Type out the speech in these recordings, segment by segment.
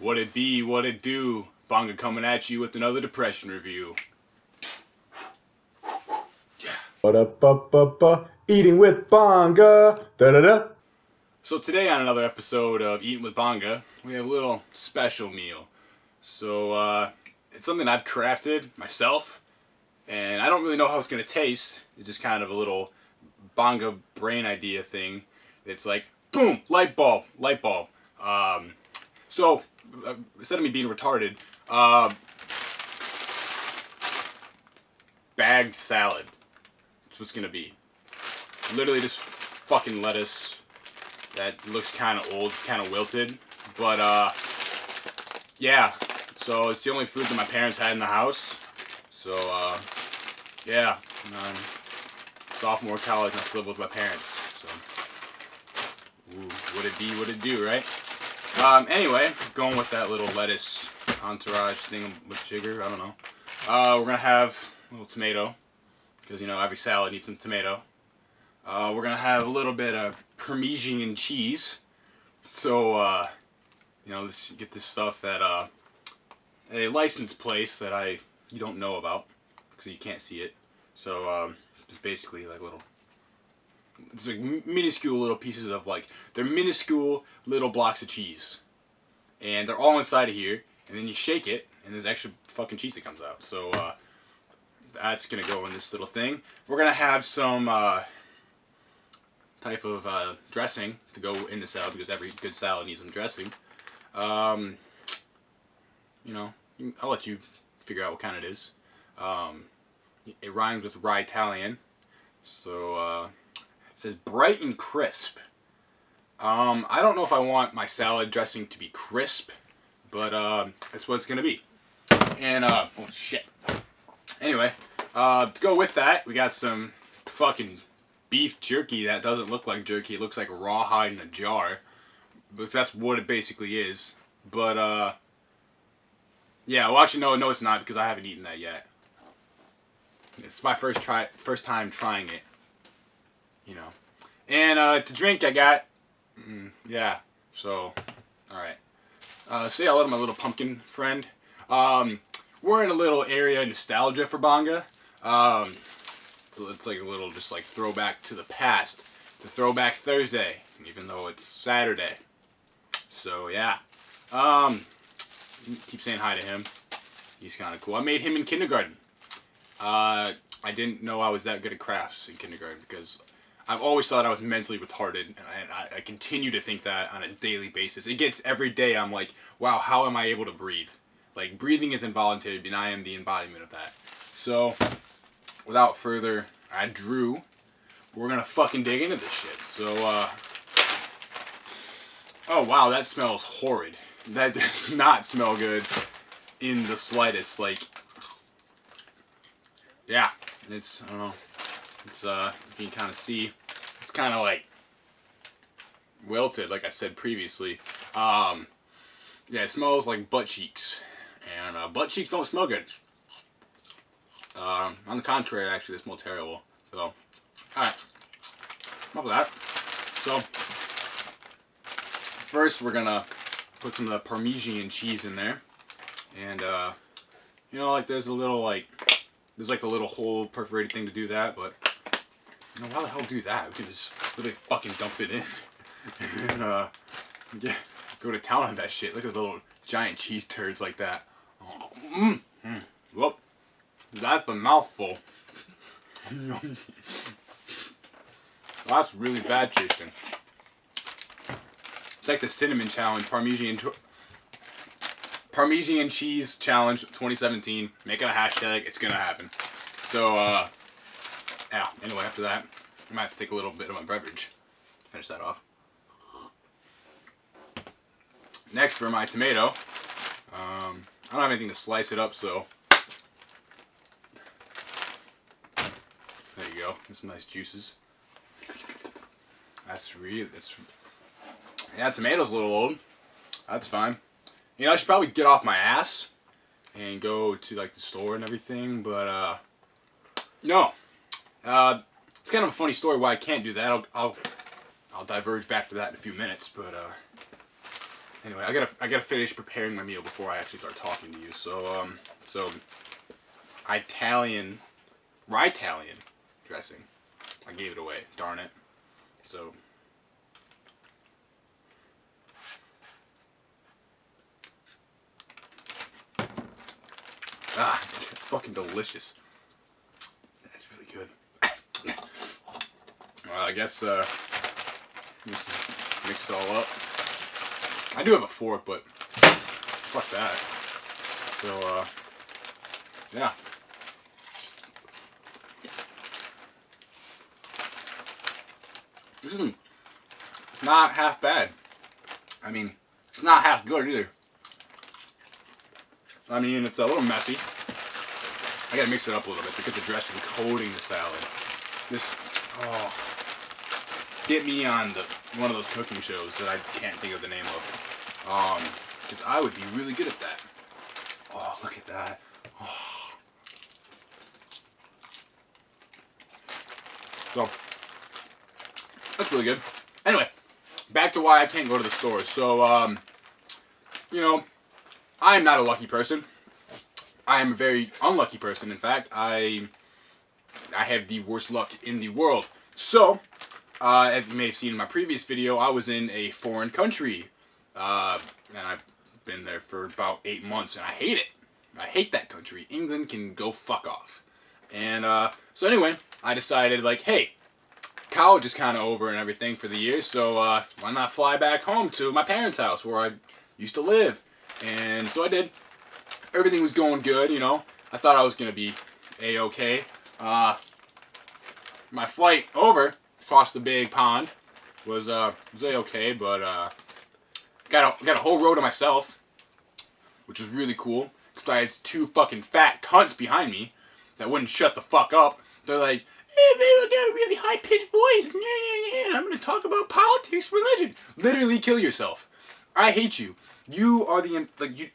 What it be, what it do. Bonga coming at you with another depression review. Yeah. Eating with Bonga. Da-da-da. So today on another episode of Eating with Bonga, we have a little special meal. So it's something I've crafted myself, and I don't really know how it's going to taste. It's just kind of a little Bonga brain idea thing. It's like, boom, light bulb. So instead of me being retarded, bagged salad. That's what's gonna be. Literally just fucking lettuce that looks kind of old, kind of wilted. But yeah. So it's the only food that my parents had in the house. So yeah. I'm sophomore college and I still live with my parents. So ooh, would it be, would it do, right? Anyway, going with that little lettuce entourage thing with jigger, I don't know. We're gonna have a little tomato, because you know every salad needs some tomato. We're gonna have a little bit of Parmesan cheese. So you know, get this stuff at a licensed place that you don't know about, because you can't see it. So just basically like little. It's like minuscule little pieces of they're minuscule little blocks of cheese. And they're all inside of here. And then you shake it and there's extra fucking cheese that comes out. So that's going to go in this little thing. We're going to have some type of dressing to go in the salad, because every good salad needs some dressing. You know, I'll let you figure out what kind it is. It rhymes with rye Italian. So it says bright and crisp. I don't know if I want my salad dressing to be crisp, but that's what it's gonna be. And oh shit. Anyway, to go with that, we got some fucking beef jerky that doesn't look like jerky. It looks like rawhide in a jar, but that's what it basically is. But yeah. Well, actually, no, it's not, because I haven't eaten that yet. It's my first time trying it. You know. And to drink, I got. Yeah, so, alright. Say hello to my little pumpkin friend. We're in a little area of nostalgia for Bonga. So it's like a little just like throwback to the past. It's a throwback Thursday, even though it's Saturday. So, yeah. Keep saying hi to him. He's kind of cool. I made him in kindergarten. I didn't know I was that good at crafts in kindergarten, because I've always thought I was mentally retarded, and I continue to think that on a daily basis. It gets every day, I'm like, wow, how am I able to breathe? Like, breathing is involuntary, and I am the embodiment of that. So, without further ado, we're gonna fucking dig into this shit. So, oh wow, that smells horrid. That does not smell good in the slightest. Like, yeah, it's, I don't know. It's, you can kind of see, it's kind of like wilted, like I said previously. Yeah, it smells like butt cheeks, and butt cheeks don't smell good. On the contrary, actually, they smell terrible. So, alright, enough of that. So, first we're gonna put some of the Parmesan cheese in there, and you know, like there's a little there's like the little hole perforated thing to do that, but you know, why the hell do that? We can just really fucking dump it in and then yeah, go to town on that shit. Look at the little giant cheese turds like that. Oh, Whoop, that's a mouthful. That's really bad tasting. It's like the cinnamon challenge, Parmesan cheese challenge 2017. Make it a hashtag. It's gonna happen. So yeah. Anyway, after that, I might have to take a little bit of my beverage to finish that off. Next, for my tomato, I don't have anything to slice it up, so there you go. There's some nice juices. Yeah, tomato's a little old. That's fine. You know, I should probably get off my ass and go to like the store and everything, but no. It's kind of a funny story why I can't do that. I'll diverge back to that in a few minutes, but Anyway, I gotta finish preparing my meal before I actually start talking to you. So Italian dressing. I gave it away. Darn it. So. It's fucking delicious. That's really good. Well, I guess mix it all up. I do have a fork, but fuck that. So, yeah. This isn't not half bad. I mean, it's not half good either. I mean, it's a little messy. I gotta mix it up a little bit to get the dressing coating the salad. This, oh, get me on one of those cooking shows that I can't think of the name of. Because I would be really good at that. Oh, look at that. Oh. So, that's really good. Anyway, back to why I can't go to the store. So, you know, I am not a lucky person. I am a very unlucky person. In fact, I have the worst luck in the world. So, as you may have seen in my previous video, I was in a foreign country. And I've been there for about 8 months, and I hate it. I hate that country. England can go fuck off. And so anyway, I decided, like, hey, college is kind of over and everything for the year, so why not fly back home to my parents' house where I used to live? And so I did. Everything was going good, you know. I thought I was going to be A-okay. My flight over across the big pond was A-okay, but got a whole row to myself, which was really cool, because I had 2 fucking fat cunts behind me that wouldn't shut the fuck up. They're like, hey, baby, I got a really high-pitched voice, and I'm going to talk about politics, religion. Literally kill yourself. I hate you. You are you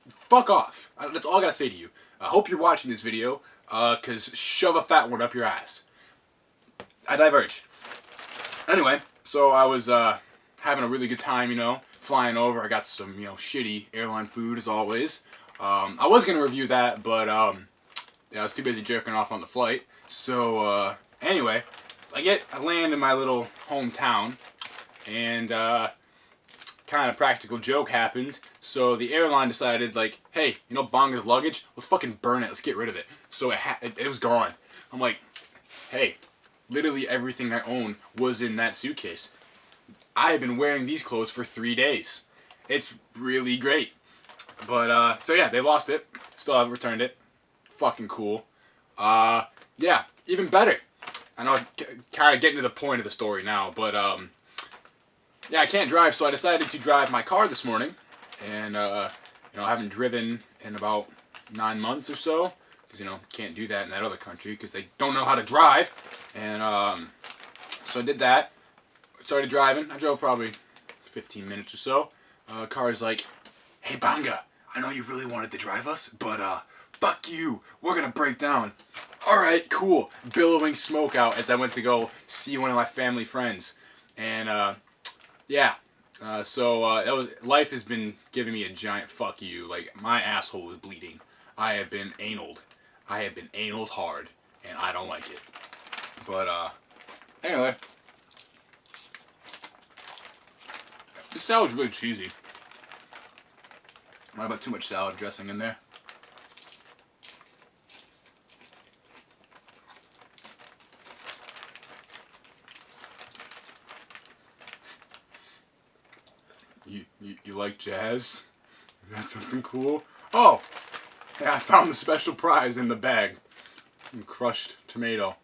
fuck off. That's all I gotta say to you. I hope you're watching this video, because shove a fat one up your ass. I diverge. Anyway, so I was having a really good time, you know, flying over. I got some, you know, shitty airline food as always. I was gonna review that, but yeah, I was too busy jerking off on the flight. So anyway, I land in my little hometown, and kind of practical joke happened. So the airline decided, like, hey, you know Bonga's luggage? Let's fucking burn it. Let's get rid of it. So it was gone. I'm like, hey, literally everything I own was in that suitcase. I have been wearing these clothes for 3 days. It's really great. But, so yeah, they lost it. Still haven't returned it. Fucking cool. Yeah, even better. I know I'm kind of getting to the point of the story now, but, yeah, I can't drive, so I decided to drive my car this morning. And, you know, I haven't driven in about 9 months or so. Because, you know, can't do that in that other country because they don't know how to drive. And, so I did that. Started driving. I drove probably 15 minutes or so. Car's like, hey, Bonga, I know you really wanted to drive us, but, fuck you. We're gonna break down. Alright, cool. Billowing smoke out as I went to go see one of my family friends. And, yeah. Life has been giving me a giant fuck you. Like, my asshole is bleeding. I have been analed. I have been analed hard, and I don't like it. But, anyway. This salad's really cheesy. Not about too much salad dressing in there. You like jazz? Is that something cool? Oh! Yeah, I found the special prize in the bag. Some crushed tomato.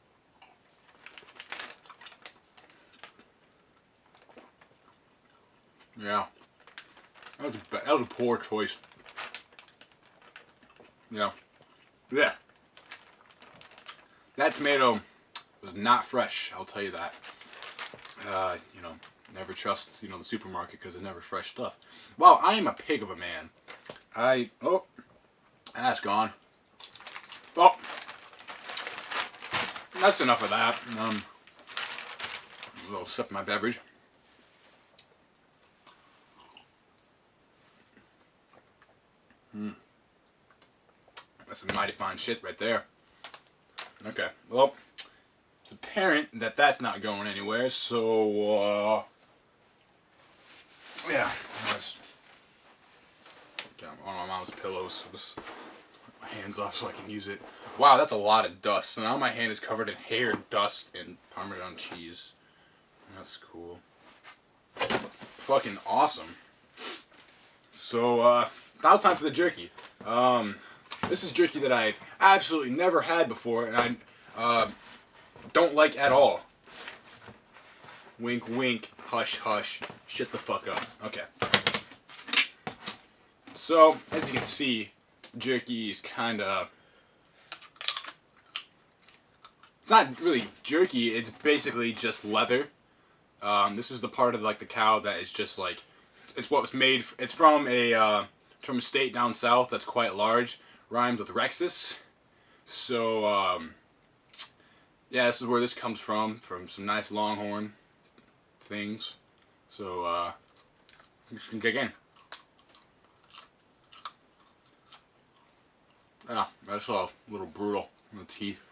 Yeah. That was a poor choice. Yeah. Yeah. That tomato was not fresh, I'll tell you that. You know, never trust, you know, the supermarket because it's never fresh stuff. Wow, I am a pig of a man. Oh, that's gone. Oh, that's enough of that. A little sip of my beverage. That's some mighty fine shit right there. Okay, well, it's apparent that that's not going anywhere, so, yeah. Let's get on my mom's pillows. Just put my hands off so I can use it. Wow, that's a lot of dust. So now my hand is covered in hair, dust, and Parmesan cheese. That's cool. Fucking awesome. So, now time for the jerky. This is jerky that I've absolutely never had before, and I don't like at all. Wink, wink, hush, hush, shut the fuck up. Okay. So, as you can see, jerky is kinda... It's not really jerky, it's basically just leather. This is the part of like the cow that is just like... It's what was made... It's from a state down south that's quite large. Rhymes with Rexus. So, yeah, this is where this comes from some nice longhorn things. So, I'm just gonna dig in. Yeah, that's a little brutal in the teeth.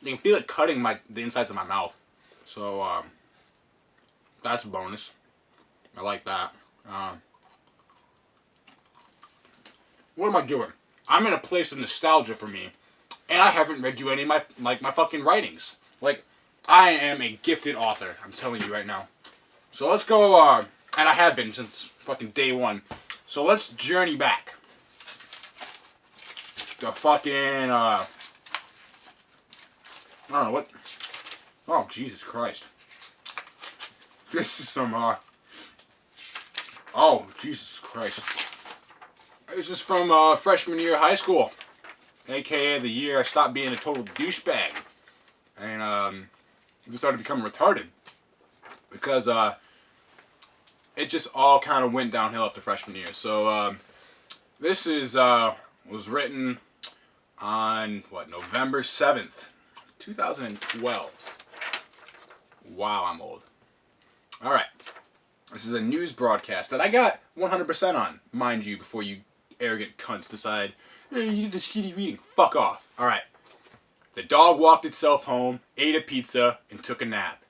You can feel it cutting the insides of my mouth. So, that's a bonus. I like that. What am I doing? I'm in a place of nostalgia for me, and I haven't read you any of my fucking writings. Like, I am a gifted author. I'm telling you right now. So let's go. And I have been since fucking day one. So let's journey back. The fucking I don't know what. Oh Jesus Christ! This is some Oh Jesus Christ! This is from freshman year of high school, aka the year I stopped being a total douchebag, and just started becoming retarded because it just all kind of went downhill after freshman year. So this is was written on what, November 7th, 2012. Wow, I'm old. All right. This is a news broadcast that I got 100% on, mind you, before you arrogant cunts decide, hey, you did this shitty reading. Fuck off. Alright. The dog walked itself home, ate a pizza, and took a nap.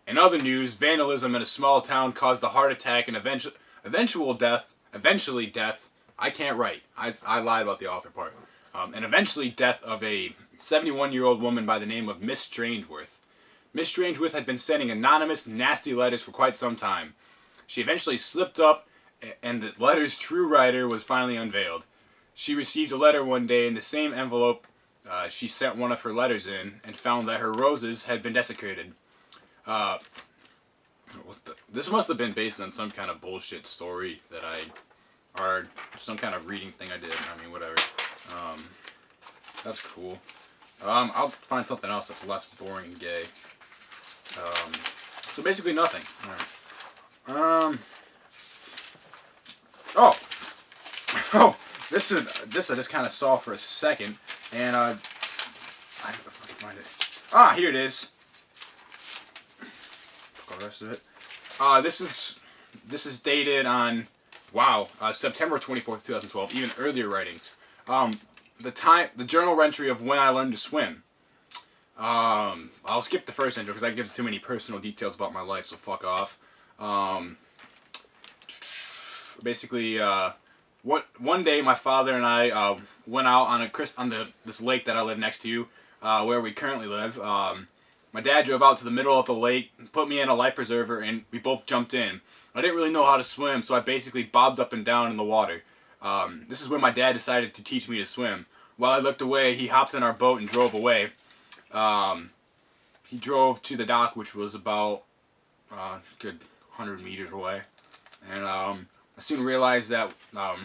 In other news, vandalism in a small town caused a heart attack and eventually death. I can't write. I lied about the author part. And eventually death of a 71-year-old woman by the name of Miss Strangeworth. Miss Strangeworth had been sending anonymous, nasty letters for quite some time. She eventually slipped up, and the letter's true writer was finally unveiled. She received a letter one day in the same envelope she sent one of her letters in, and found that her roses had been desecrated. This must have been based on some kind of bullshit story that or some kind of reading thing I did. I mean, whatever. That's cool. I'll find something else that's less boring and gay. So basically nothing. Alright. Oh, this I just kind of saw for a second, and I have to fucking find it. Ah, here it is. Fuck all the rest of it. This is dated on, wow, September 24th, 2012. Even earlier writings. The journal entry of when I learned to swim. I'll skip the first intro because that gives too many personal details about my life, so fuck off. Basically, one day my father and I went out on this lake that I live next to, where we currently live. My dad drove out to the middle of the lake, put me in a life preserver, and we both jumped in. I didn't really know how to swim, so I basically bobbed up and down in the water. This is when my dad decided to teach me to swim. While I looked away, he hopped in our boat and drove away. He drove to the dock, which was about a good 100 meters away. And I soon realized that, I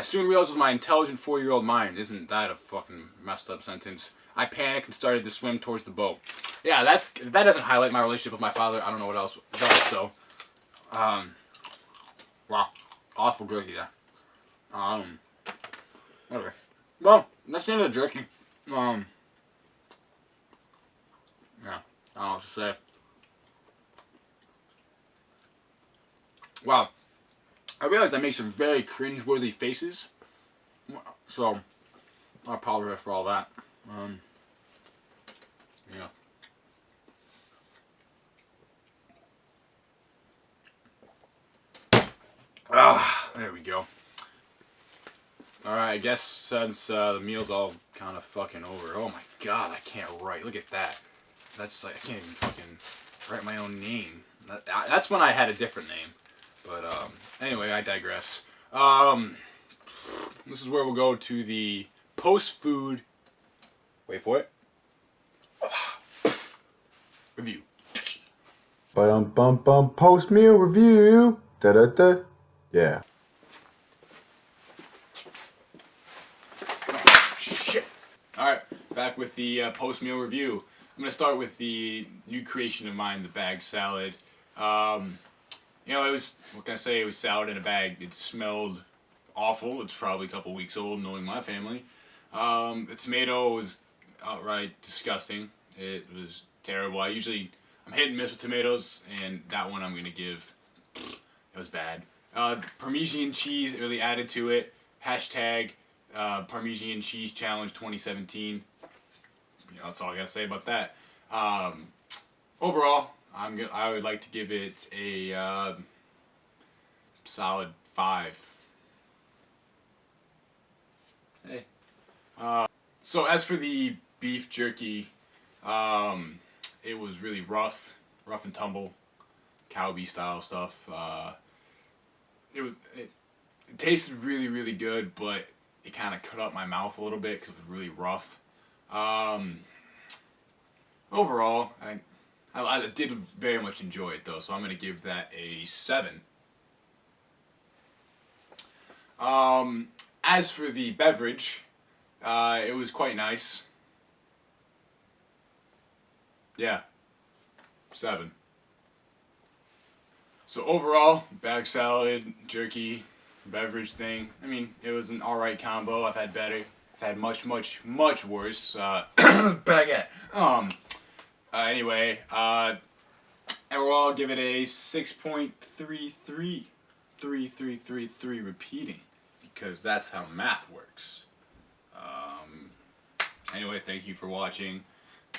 soon realized with my intelligent 4-year-old mind, isn't that a fucking messed up sentence? I panicked and started to swim towards the boat. Yeah, that doesn't highlight my relationship with my father. I don't know what else does, so. Wow. Awful jerky there. Whatever. Well, that's the end of the jerky. Yeah, I don't know what to say. Wow. I realized I make some very cringe-worthy faces, so I apologize for all that. Yeah. Ah, there we go. Alright, I guess since the meal's all kind of fucking over. Oh my god, I can't write. Look at that. That's like, I can't even fucking write my own name. That's when I had a different name. But, anyway, I digress. This is where we'll go to the post-food... Wait for it. Review. Bum post meal review. Da da da. Yeah. Shit. Alright, back with the post-meal review. I'm going to start with the new creation of mine, the bag salad. You know, it was, what can I say, it was salad in a bag. It smelled awful. It's probably a couple weeks old, knowing my family. The tomato was outright disgusting. It was terrible. I'm hit and miss with tomatoes, and that one I'm going to give, it was bad. Parmesan cheese, it really added to it. Hashtag Parmesan Cheese Challenge 2017. You know, that's all I got to say about that. Overall, I would like to give it a solid 5. Hey. So as for the beef jerky, it was really rough and tumble, Calbee style stuff. It tasted really good, but it kind of cut up my mouth a little bit because it was really rough. Overall, I did very much enjoy it though, so I'm gonna give that a 7. As for the beverage, it was quite nice. Yeah, 7. So overall, bag salad, jerky, beverage thing. I mean, it was an alright combo. I've had better. I've had much worse. Baguette. Anyway, overall, I'll give it a 6.33. 3333 repeating, because that's how math works. Anyway, thank you for watching.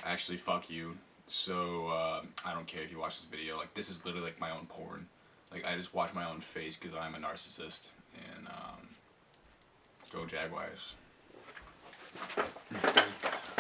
Actually, fuck you. So, I don't care if you watch this video. Like, this is literally like my own porn. Like, I just watch my own face because I'm a narcissist. And, go Jaguars.